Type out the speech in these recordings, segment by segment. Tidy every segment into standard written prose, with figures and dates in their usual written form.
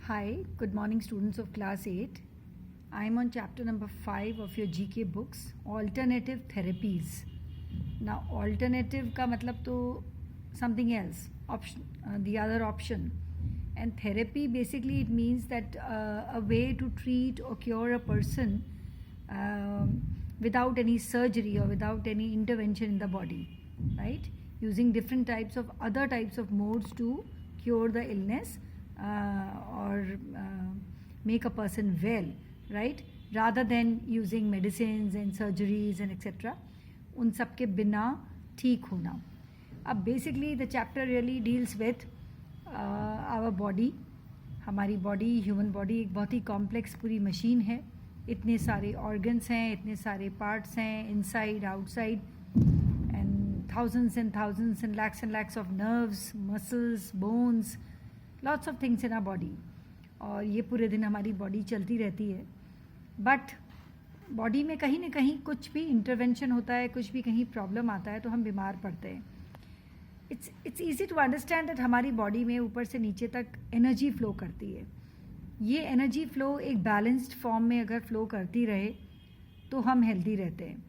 Hi, good morning, students of class 8. I am on chapter number 5 of your GK books, Alternative Therapies. Now, alternative का मतलब तो something else, option, the other option. And therapy basically it means that a way to treat or cure a person without any surgery or without any intervention in the body, right? Using different types of other types of modes to cure the illness or make a person well, right? Rather than using medicines and surgeries and etc. उन सब के बिना ठीक होना. अब basically the chapter really deals with our body. हमारी body, human body एक बहुत ही complex पूरी machine है. इतने सारे organs हैं, इतने सारे parts हैं, inside, outside, and thousands and lakhs of nerves, muscles, bones, lots of things in our body. और ये पूरे दिन हमारी body चलती रहती है. But बॉडी में कहीं ना कहीं कुछ भी इंटरवेंशन होता है, कुछ भी कहीं प्रॉब्लम आता है तो हम बीमार पड़ते हैं. It's easy to understand that हमारी बॉडी में ऊपर से नीचे तक एनर्जी फ्लो करती है. ये एनर्जी फ्लो एक बैलेंस्ड फॉर्म में अगर फ्लो करती रहे तो हम हेल्दी रहते हैं.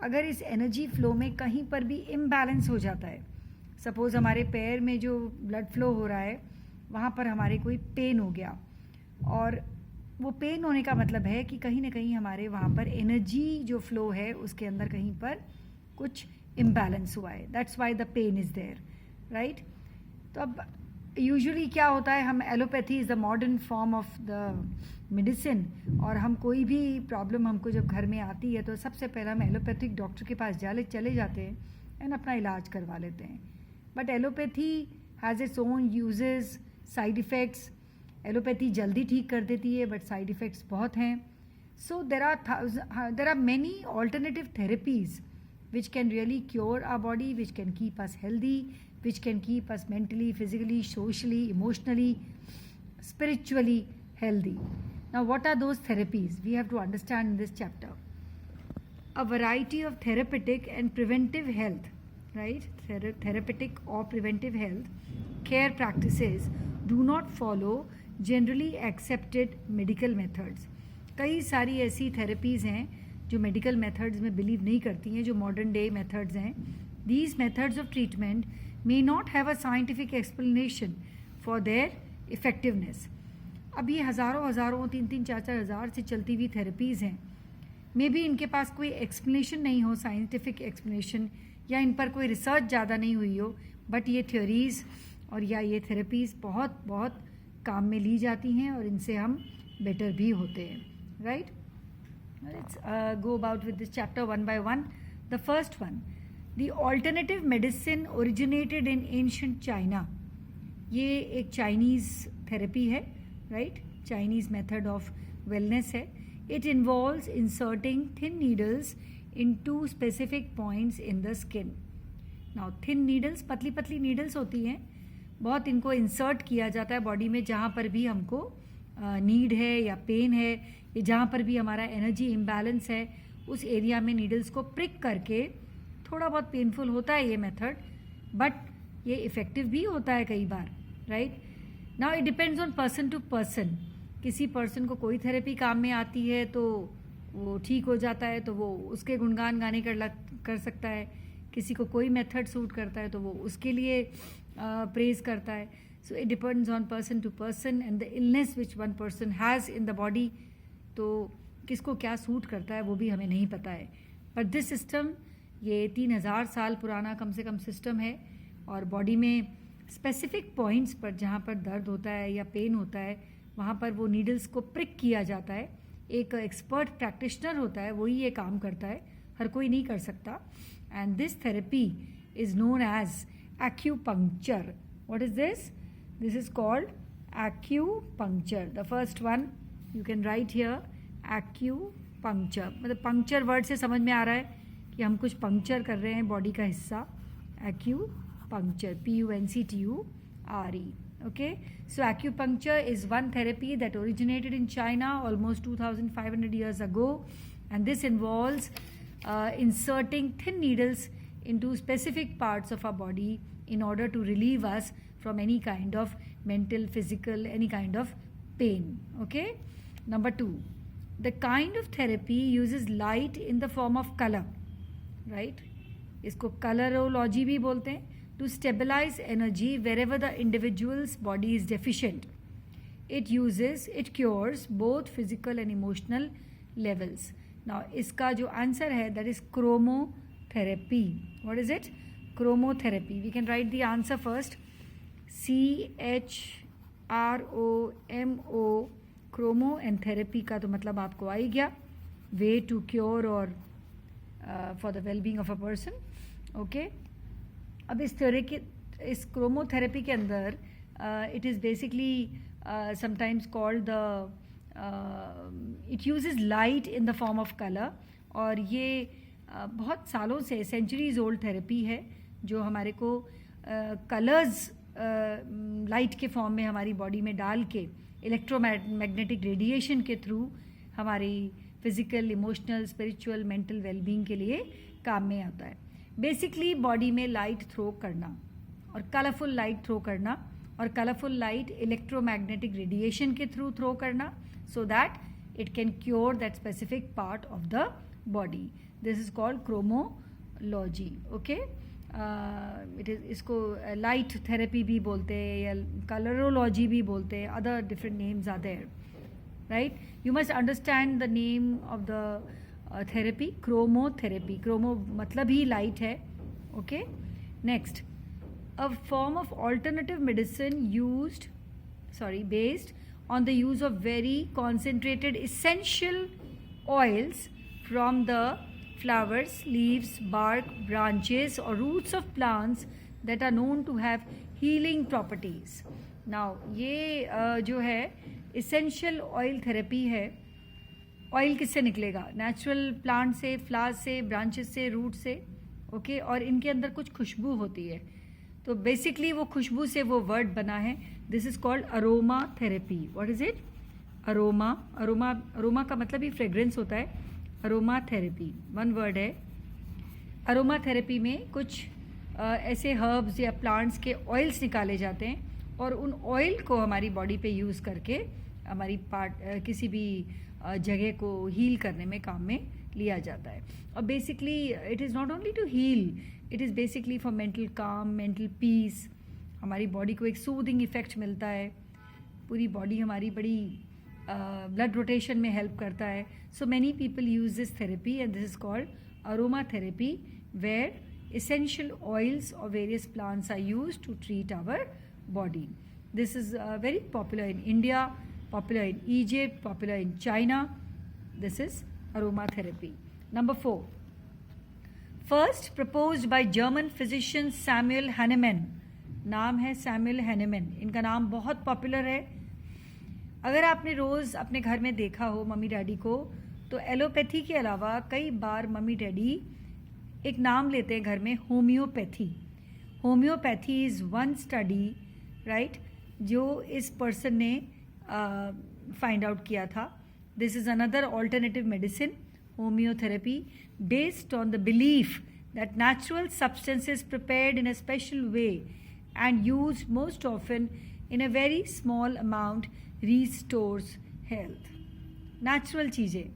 अगर इस एनर्जी फ्लो में कहीं पर भी इम्बैलेंस हो जाता है, सपोज़ हमारे पैर में जो ब्लड फ्लो हो रहा है वहाँ पर हमारे कोई पेन हो गया, और वो पेन होने का मतलब है कि कहीं ना कहीं हमारे वहाँ पर एनर्जी जो फ्लो है उसके अंदर कहीं पर कुछ इम्बैलेंस हुआ है. That's why the pain is there, right? तो अब यूजुअली क्या होता है, हम allopathy is the modern form of the medicine, और हम कोई भी प्रॉब्लम हमको जब घर में आती है तो सबसे पहले हम एलोपैथिक डॉक्टर के पास चले जाते हैं एंड अपना इलाज करवा लेते हैं. But allopathy has its own uses, side effects. Allopathy जल्दी ठीक कर देती है बट साइड इफ़ेक्ट्स बहुत हैं. So there are many alternative therapies which can really cure our body, which can keep us healthy, which can keep us mentally, physically, socially, emotionally, spiritually healthy. Now, what are those therapies? We have to understand in this chapter. A variety of therapeutic and preventive health, right? Therapeutic or preventive health care practices do not follow generally accepted medical methods. कई सारी ऐसी therapies हैं जो medical methods में believe नहीं करती हैं, जो मॉडर्न डे मेथड्स हैं. These methods of treatment may not have a scientific explanation for their effectiveness. अब ये हज़ारों 3-4 हज़ार से चलती हुई थेरेपीज़ हैं. मे बी इनके पास कोई एक्सप्लेनेशन नहीं हो, साइंटिफिक एक्सप्लेनेशन, या इन पर कोई रिसर्च ज़्यादा नहीं हुई हो, बट ये थ्योरीज़ और या ये थेरेपीज़ बहुत बहुत काम में ली जाती हैं और इनसे हम बेटर भी होते हैं, right? Let's go about with this chapter one by one. The first one, the alternative medicine originated in ancient China. ये एक Chinese therapy है, right? Chinese method of wellness है. It involves inserting thin needles into specific points in the skin. Now, thin needles, पतली पतली needles होती हैं, बहुत इनको insert किया जाता है बॉडी में जहाँ पर भी हमको नीड है या पेन है, ये जहाँ पर भी हमारा एनर्जी इम्बैलेंस है उस एरिया में नीडल्स को प्रिक करके. थोड़ा बहुत पेनफुल होता है ये मेथड, बट ये इफ़ेक्टिव भी होता है कई बार, right? Now it depends on person to person. किसी पर्सन को कोई थेरेपी काम में आती है तो वो ठीक हो जाता है, तो वो उसके गुणगान गाने कर सकता है. किसी को कोई मेथड सूट करता है तो वो उसके लिए प्रेज करता है. So it depends on person to person and the illness which one person has in the body. तो किसको क्या सूट करता है वो भी हमें नहीं पता है. बट दिस सिस्टम ये 3000 साल पुराना कम से कम सिस्टम है, और बॉडी में स्पेसिफिक पॉइंट्स पर जहाँ पर दर्द होता है या पेन होता है वहाँ पर वो नीडल्स को प्रिक किया जाता है. एक एक्सपर्ट प्रैक्टिशनर होता है, वही ये काम करता है, हर कोई नहीं कर सकता. And this therapy is known as acupuncture. What is this? This is called acupuncture. The first one you can write here, acupuncture. मतलब puncture word से समझ में आ रहा है कि हम कुछ पंक्चर कर रहे हैं बॉडी का हिस्सा. acupuncture, P-U-N-C-T-U-R-E. Okay, so acupuncture is one therapy that originated in China almost 2500 years ago, and this involves inserting thin needles into specific parts of our body in order to relieve us from any kind of mental, physical, any kind of pain. Okay. Number 2, the kind of therapy uses light in the form of color, right? इसको colorology भी बोलते हैं. To stabilize energy wherever the individual's body is deficient. It cures both physical and emotional levels. Now इसका जो answer है, that is chromotherapy. What is it? Chromotherapy. We can write the answer first. CHROMO. Chromo and therapy का तो मतलब आपको आ ही गया, वे टू क्योर और for the wellbeing of a person. Okay. अब इस क्रोमोथेरेपी के अंदर it is basically sometimes called the it uses light in the form of colour. और ये बहुत सालों से सेंचुरीज ओल्ड थेरेपी है जो हमारे को कलर्स लाइट के फॉर्म में हमारी बॉडी में डाल के इलेक्ट्रोमैग्नेटिक रेडिएशन के थ्रू हमारी physical, emotional, spiritual, mental wellbeing के लिए काम में आता है. बेसिकली बॉडी में लाइट थ्रो करना और कलरफुल लाइट थ्रो करना और कलरफुल लाइट इलेक्ट्रोमैग्नेटिक रेडिएशन के थ्रू थ्रो करना so that it can cure that specific part of the body. This is called chromology. Okay. It is इसको light therapy भी बोलते हैं या कलरोलॉजी भी बोलते हैं. Other different names are there, right? You must understand the name of the therapy. Chromotherapy. Chromo मतलब ही लाइट है. Okay. Next, a form of alternative medicine based on the use of very concentrated essential oils from the flowers, leaves, bark, branches or roots of plants that are known to have healing properties. Now ये जो है essential oil therapy है. Oil किससे निकलेगा? Natural plant से, flowers से, branches से, root से. ओके. और इनके अंदर कुछ खुशबू होती है, तो बेसिकली वो खुशबू से वो वर्ड बना है. This is called aroma therapy. What is it? Aroma. Aroma का मतलब ही फ्रेग्रेंस होता है. अरोमा थेरेपी वन वर्ड है. अरोमा थेरेपी में कुछ ऐसे हर्ब्स या प्लांट्स के ऑयल्स निकाले जाते हैं और उन ऑयल को हमारी बॉडी पे यूज़ करके हमारी किसी भी जगह को हील करने में काम में लिया जाता है. और basically it is not only to heal, it is basically for mental calm, mental peace. हमारी बॉडी को एक सूदिंग इफेक्ट मिलता है. पूरी बॉडी हमारी बड़ी ब्लड रोटेशन में हेल्प करता है. So many people use this therapy and this is called aroma therapy, where essential oils or various plants are used to treat our body. This is very popular in India, popular in Egypt, popular in China. This is aromatherapy. Number 4. First proposed by German physician Samuel Hahnemann. नाम है Samuel Hahnemann. इनका नाम बहुत popular है. अगर आपने रोज़ अपने घर में देखा हो मम्मी डैडी को, तो एलोपैथी के अलावा कई बार मम्मी डैडी एक नाम लेते हैं घर में, homeopathy. Homeopathy is one study, right, जो इस पर्सन ने फाइंड आउट किया था. This is another alternative medicine, homeotherapy, based on the belief that natural substances prepared in a special way and used most often in a very small amount restores health. Natural चीज़ें,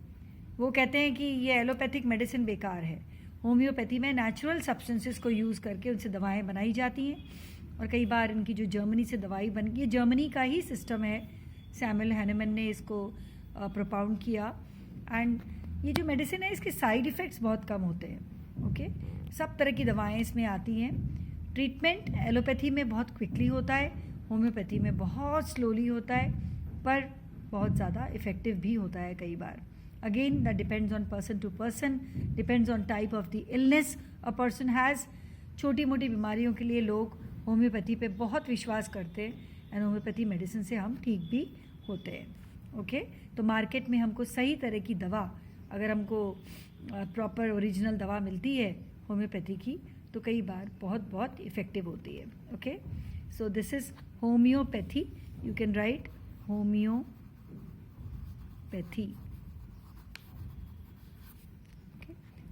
वो कहते हैं कि ये allopathic medicine बेकार है. Homeopathy में natural substances को यूज़ करके उनसे दवाएं बनाई जाती हैं. और कई बार इनकी जो जर्मनी से दवाई बन गई, जर्मनी का ही सिस्टम है. सैमुअल हैनेमैन ने इसको प्रोपाउंड किया. एंड ये जो मेडिसिन है इसके साइड इफ़ेक्ट्स बहुत कम होते हैं. ओके. सब तरह की दवाएं इसमें आती हैं. ट्रीटमेंट एलोपैथी में बहुत क्विकली होता है, होम्योपैथी में बहुत स्लोली होता है, पर बहुत ज़्यादा इफ़ेक्टिव भी होता है कई बार. Again, that depends on person to person, depends on type of the illness a person has. छोटी मोटी बीमारियों के लिए लोग होम्योपैथी पे बहुत विश्वास करते हैं एंड होम्योपैथी मेडिसिन से हम ठीक भी होते हैं. ओके. तो मार्केट में हमको सही तरह की दवा, अगर हमको प्रॉपर ओरिजिनल दवा मिलती है होम्योपैथी की, तो कई बार बहुत बहुत इफ़ेक्टिव होती है. Okay. So this is homeopathy. You can write homeopathy.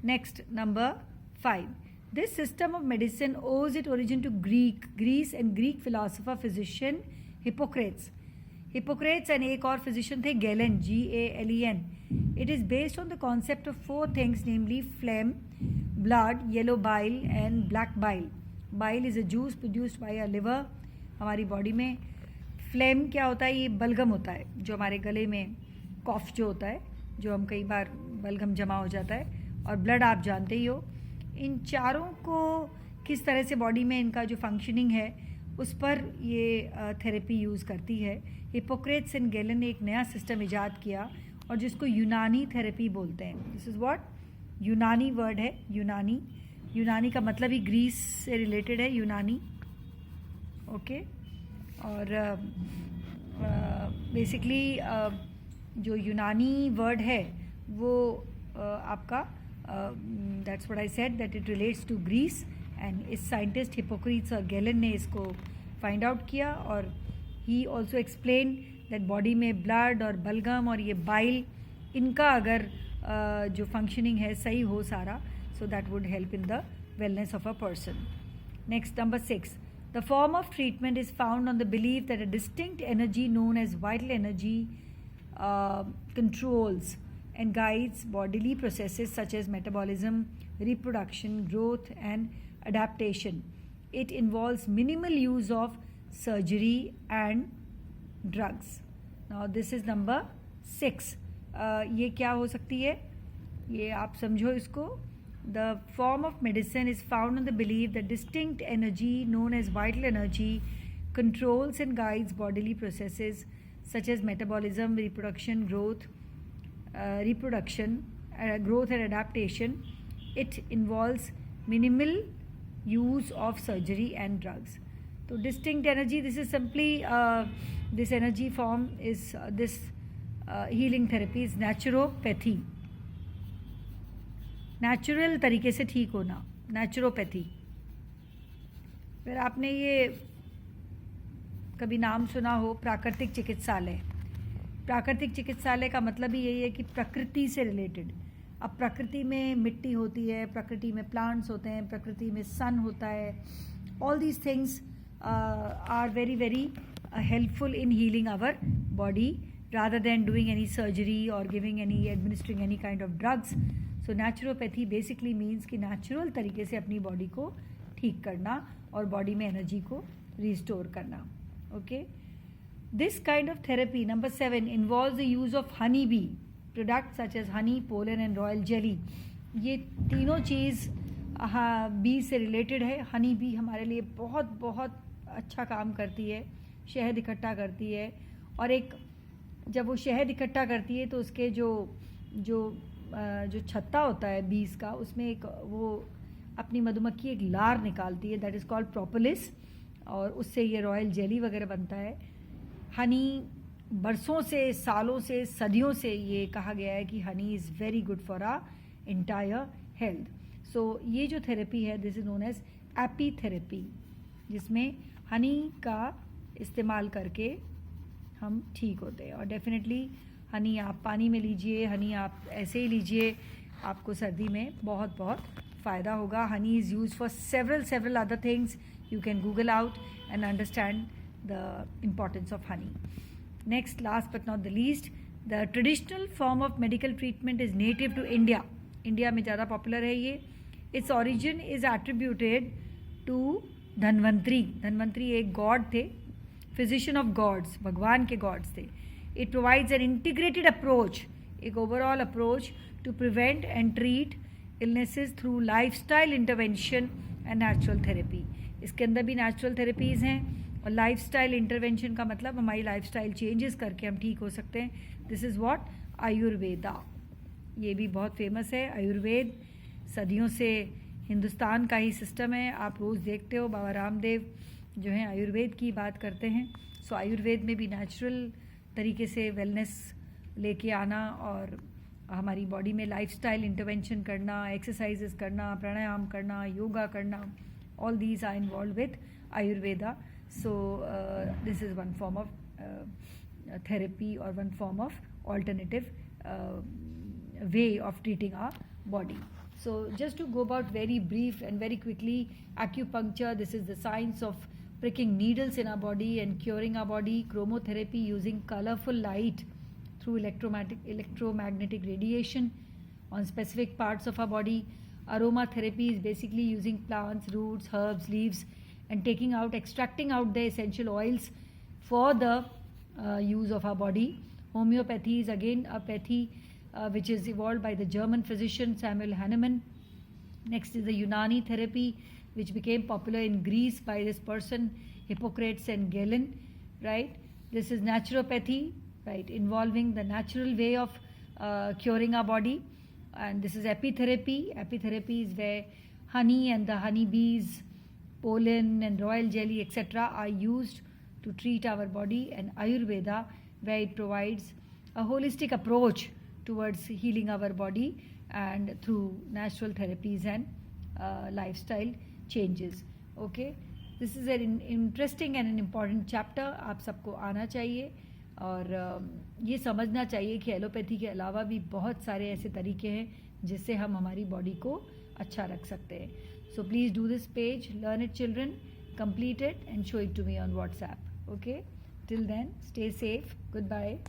Next, number 5. This system of medicine owes its origin to Greece and Greek philosopher physician Hippocrates. Hippocrates and एक और फिजिशियन थे gallon, Galen. It is based on the concept of 4 things, namely flame, blood, yellow bile and black bile. Bile is a juice produced by a liver हमारी body में. Flame क्या होता है? ये बलगम होता है जो हमारे गले में कॉफ जो होता है, जो हम कई बार बलगम जमा हो जाता है. और ब्लड आप जानते ही हो. इन चारों को किस तरह से बॉडी में इनका जो फंक्शनिंग है उस पर ये थेरेपी यूज़ करती है. हिपोक्रेट्स एंड गैलन ने एक नया सिस्टम इजाद किया और जिसको यूनानी थेरेपी बोलते हैं. दिस इज़ व्हाट यूनानी वर्ड है. यूनानी, यूनानी का मतलब ही ग्रीस से रिलेटेड है, यूनानी. ओके. और बेसिकली जो यूनानी वर्ड है वो आपका that's what I said that it relates to Greece. And इस साइंटिस्ट हिपोक्रेट्स और गैलन ने इसको फाइंड आउट किया और he also explain that body में ब्लड और बलगम और ये बाइल, इनका अगर जो फंक्शनिंग है सही हो सारा, so that would help in the wellness of a person. Next, number 6. The form of treatment is found on the belief that a distinct energy known as vital energy controls and guides bodily processes such as metabolism, reproduction, growth, and adaptation. It involves minimal use of surgery and drugs. Now this is number 6. ये क्या हो सकती है? ये आप समझो इसको. The form of medicine is found on the belief that distinct energy known as vital energy controls and guides bodily processes such as metabolism, reproduction, growth and adaptation. It involves minimal use of surgery and drugs. So distinct energy, this is simply this energy form is this healing therapy is naturopathy. Natural तरीके से ठीक होना, naturopathy. फिर आपने ये कभी नाम सुना हो प्राकृतिक चिकित्सालय. प्राकृतिक चिकित्सालय का मतलब ही यही है कि प्रकृति से रिलेटेड. अब प्रकृति में मिट्टी होती है, प्रकृति में प्लांट्स होते हैं, प्रकृति में सन होता है. All these things are very very helpful in healing our body rather than doing any surgery or administering any kind of drugs. So naturopathy basically means कि natural तरीके से अपनी बॉडी को ठीक करना और बॉडी में एनर्जी को रिस्टोर करना. Okay. This kind of therapy, number 7, involves the use of honey bee products such as honey, pollen and royal jelly. ये तीनों चीज़ बी से रिलेटेड है. हनी बी हमारे लिए बहुत बहुत अच्छा काम करती है, शहद इकट्ठा करती है. और एक जब वो शहद इकट्ठा करती है तो उसके जो छत्ता होता है बीज का, उसमें एक वो अपनी मधुमक्खी एक लार निकालती है, दैट इज़ कॉल्ड प्रोपोलिस. और उससे ये रॉयल जेली वगैरह बनता है. हनी बरसों से, सालों से, सदियों से ये कहा गया है कि honey is very good for our entire health. So ये जो थेरेपी है this is known as apitherapy, जिसमें हनी का इस्तेमाल करके हम ठीक होते हैं. और डेफिनेटली हनी आप पानी में लीजिए, हनी आप ऐसे ही लीजिए, आपको सर्दी में बहुत बहुत फ़ायदा होगा. Honey is use for several other things. You can Google out and understand the importance of honey. Next, last but not the least, the traditional form of medical treatment is native to India. India में ज़्यादा popular है ये. Its origin is attributed to Dhanvantari. Dhanvantari एक god थे, physician of God's, भगवान के gods थे. It provides an integrated approach, एक overall approach to prevent and treat illnesses through lifestyle intervention and natural therapy. इसके अंदर भी नेचुरल थेरेपीज़ हैं और लाइफस्टाइल इंटरवेंशन का मतलब हमारी लाइफस्टाइल चेंजेस करके हम ठीक हो सकते हैं. This is what Ayurveda. ये भी बहुत फेमस है. आयुर्वेद सदियों से हिंदुस्तान का ही सिस्टम है. आप रोज़ देखते हो बाबा रामदेव जो हैं आयुर्वेद की बात करते हैं. सो आयुर्वेद में भी नेचुरल तरीके से वेलनेस लेके आना और हमारी बॉडी में लाइफस्टाइल इंटरवेंशन करना, एक्सरसाइजेस करना, प्राणायाम करना, योगा करना, all these are involve with Ayurveda. So this is one form of therapy or one form of alternative way of treating our body. So just to go about very brief and very quickly, acupuncture, this is the science of pricking needles in our body and curing our body, chromotherapy using colorful light through electromagnetic radiation on specific parts of our body. Aromatherapy is basically using plants, roots, herbs, leaves, and extracting out the essential oils for the use of our body. Homeopathy is again a pathy which is evolved by the German physician Samuel Hahnemann. Next is the Unani therapy, which became popular in Greece by this person Hippocrates and Galen, right? This is naturopathy, right, involving the natural way of curing our body. And this is epitherapy. Epitherapy is where honey and the honeybees, pollen and royal jelly, etc. are used to treat our body. And Ayurveda, where it provides a holistic approach towards healing our body and through natural therapies and lifestyle changes. Okay, this is an interesting and an important chapter. आप सबको आना चाहिए और ये समझना चाहिए कि allopathy के अलावा भी बहुत सारे ऐसे तरीके हैं जिससे हम हमारी बॉडी को अच्छा रख सकते हैं. So please do this page, learn it children, complete it and show it to me on WhatsApp. Okay, till then stay safe, goodbye.